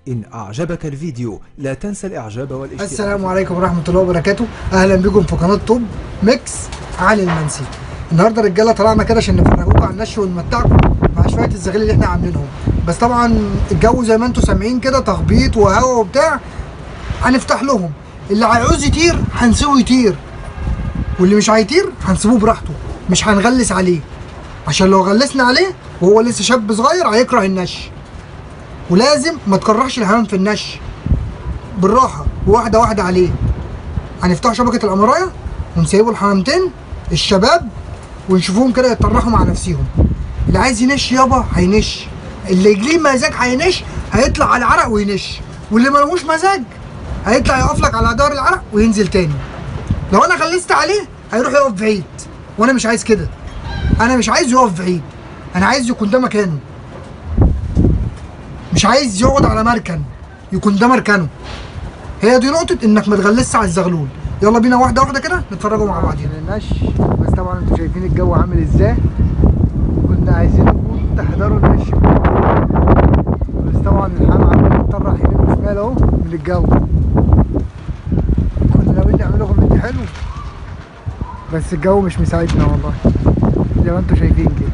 إن أعجبك الفيديو لا تنسى الإعجاب والاشتراك. السلام عليكم ورحمة الله وبركاته. أهلا بكم في قناة توب ميكس علي المنسي. النهارده رجالة طلعنا كده عشان نفرجوكم على النش ونمتعكم مع شوية الزغيل اللي احنا عاملينهم. بس طبعا الجو زي ما انتم سامعين كده تخبيط وهوا وبتاع. هنفتح لهم اللي هيعوز يطير هنسيبه يطير، واللي مش هيطير هنسيبوه براحته، مش هنغلس عليه، عشان لو غلسنا عليه وهو لسه شاب صغير هيكره النش. ولازم ما تكرهش الحمام في النش، بالراحه واحده واحده عليه. هنفتح شبكه القمرايه ونسيبوا الحمامتين الشباب ونشوفوهم كده يتطرحوا مع نفسيهم. اللي عايز ينش يابا هينش، اللي يجليه مزاج هينش، هيطلع على العرق وينش، واللي ملهوش مزاج هيطلع يقف لك على دار العرق وينزل تاني. لو انا غلست عليه هيروح يقف بعيد، وانا مش عايز كده. انا مش عايز يقف بعيد، انا عايز يكون ده مكانه، مش عايز يقعد على مركن، يكون ده مركنه. هي دي نقطة انك ما تغلسش على الزغلول. يلا بينا واحدة واحدة كده نتفرجوا مع بعض. النش بس طبعا انتوا شايفين الجو عامل ازاي. كنا عايزينكم تحضروا النش، بس طبعا الحمام عمال يتطرح يمين وشمال اهو من الجو. كنا ناويين نعمله فيديو حلو بس الجو مش مساعدنا والله، زي ما انتوا شايفين كده.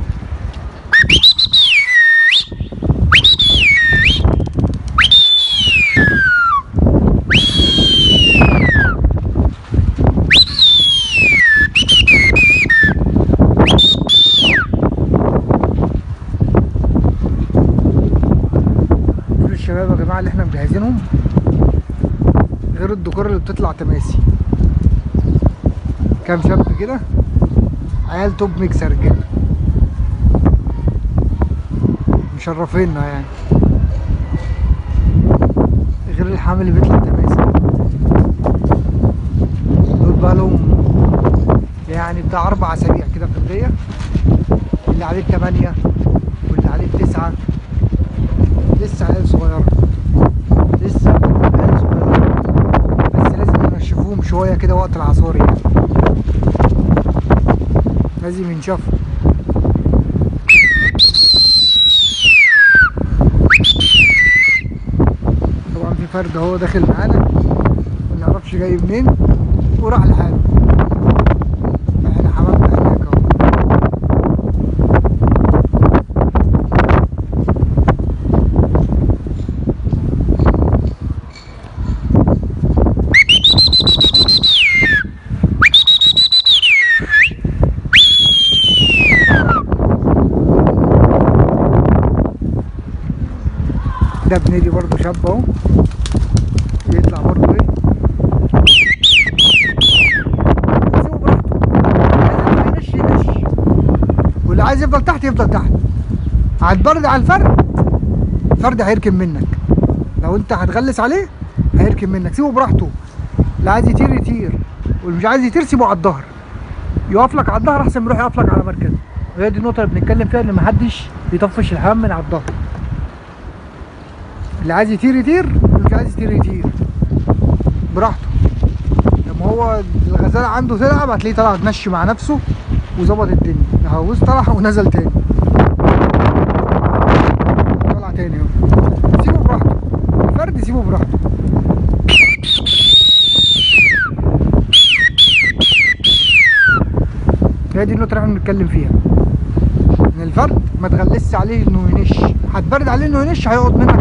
الشباب يا جماعه اللي احنا مجهزينهم غير الديكور اللي بتطلع تماسي. كام شاب كده عيال توب ميكس رجاله مشرفيننا يعني، غير الحمل اللي بيطلع تماسي. دول بقالهم يعني بتاع 4 أسابيع كده في البداية، اللي عليه 8 واللي عليه 9. لسه عيال صغيرة، لسه عيال صغيرة، بس لازم ننشفوهم شوية كده وقت العصاري يعني، لازم ينشفوا. طبعا في فرد اهو داخل معانا منعرفش جاي منين وراح لحاله. احنا حمامنا هناك اهو. ده بنيدي برضه شاب اهو يطلع برضه ايه، سيبه براحته. عايز يطلع ينش ينش، واللي عايز يفضل تحت يفضل تحت. على البرد على الفرد هيركب منك، لو انت هتغلس عليه هيركب منك. سيبه براحته، اللي عايز يطير يطير، واللي مش عايز يطير سيبه على الظهر، يقف لك على الظهر احسن ما يروح يقف لك على مركز. وهي دي النقطه اللي بنتكلم فيها، ان محدش يطفش الحمام من على الظهر. اللي عايز يطير يطير، واللي مش عايز يطير يطير براحته. لما هو الغزاله عنده تلعب هتلاقيه طلع تمشي مع نفسه وظبط الدنيا اهو. بص طلع ونزل تاني، طلع تاني اهو. سيبه براحته، الفرد سيبه براحته. هي دي النقطه اللي احنا بنتكلم فيها، ان الفرد ما تغلسش عليه انه ينش. هتبرد عليه انه ينش هيقعد منك.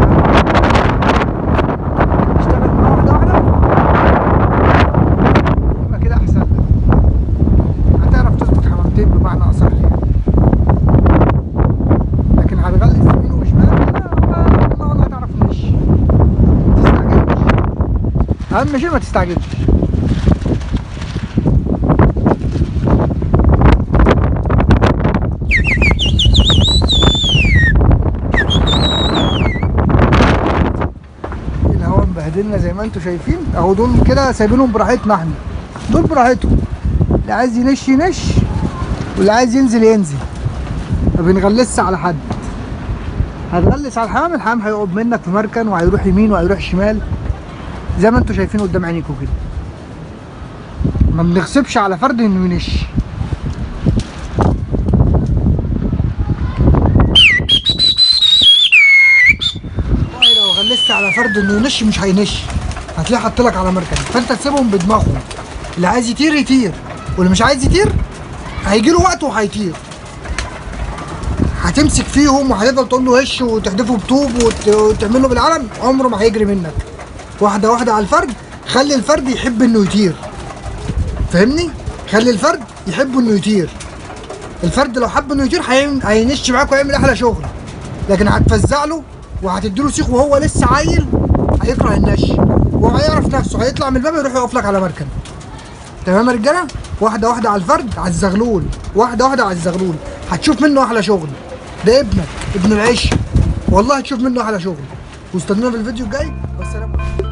اشتغل معاه واحده واحده يبقى كده احسن لك، هتعرف تظبط حمامتين بمعنى اصح يعني. لكن هتغلس يمين وشمال لا والله هتعرف تنش. متستعجلش، اهم شيء ما تستعجلش. بهدلنا زي ما انتم شايفين اهو. دول كده سايبينهم براحتنا احنا، دول براحتهم. اللي عايز ينش ينش، واللي عايز ينزل ينزل، ما بنغلسش على حد. هتغلس على الحمام هيقعد منك في مركن، وهيروح يمين وهيروح شمال زي ما انتم شايفين قدام عينيكم كده. ما بنغصبش على فرد انه ينش. على فرد انه ينش مش هينش، هتلاقيه حاط لك على مركز، فانت تسيبهم بدماغهم. اللي عايز يطير يطير، واللي مش عايز يطير هيجي له وقت وهيطير. هتمسك فيهم وهتفضل تقول له هش وتحدفه بطوب وتعمل له بالعلم، عمره ما هيجري منك. واحده واحده على الفرد، خلي الفرد يحب انه يطير. فاهمني؟ خلي الفرد يحب انه يطير. الفرد لو حب انه يطير هينش معاك ويعمل احلى شغل، لكن هتفزع له وهتديله سيخ وهو لسه عيل هيكره النش وهيعرف نفسه، هيطلع من الباب يروح يقف لك على مركب. تمام يا رجاله؟ واحده واحده على الفرد، على الزغلول، واحده واحده على الزغلول، هتشوف منه احلى شغل. ده ابنك ابن العش، والله هتشوف منه احلى شغل. واستنونا في الفيديو الجاي، والسلام عليكم.